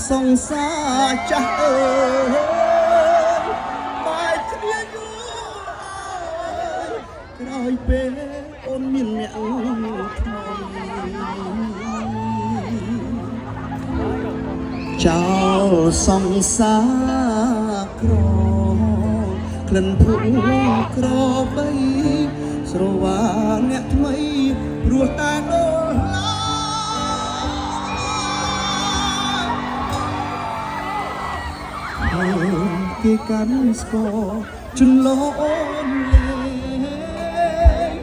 សង្សារចាស់អើយបែកគ្នាយូរក្រោយពេលអូនមានអ្នកថ្មីចោលសង្សារក្រក្លិនភុំក្របីស្រវាអ្នកថ្មីព្រោះតែដូរឡាគេកាន់ស្គរជន្លអូនលេង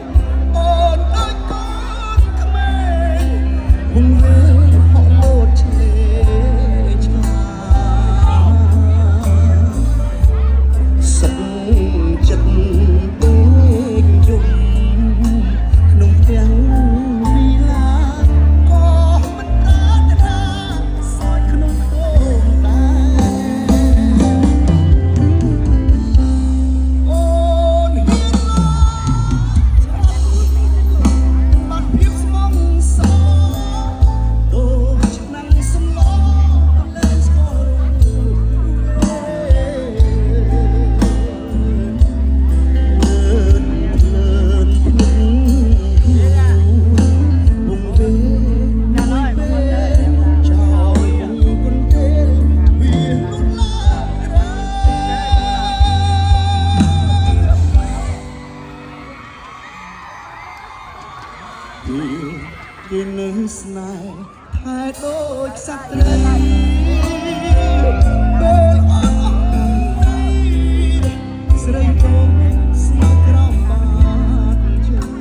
អូនដូចកូនក្មេងហុងវេហក់លោតឆ្លេឆ្លាសុខចិត្តពេកយំក្នុងផ្ទះវីឡាក៏មិនប្រាថ្នាសោយក្នុងដងដែរគេនឹងស្នេហ៍ថែដូចសត្វត្រីពេលអត់អស់ស្រីកូនស្នេហ៍ក្រំបាត់ជើង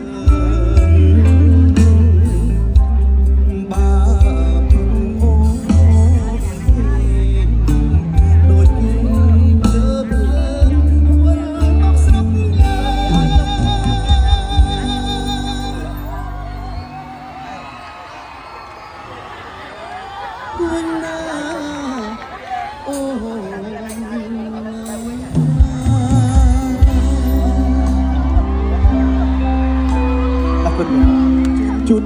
បាបអូនដូចគេលើភ្លើងវិលមកស្រុកយ៉ាវិញណាអូ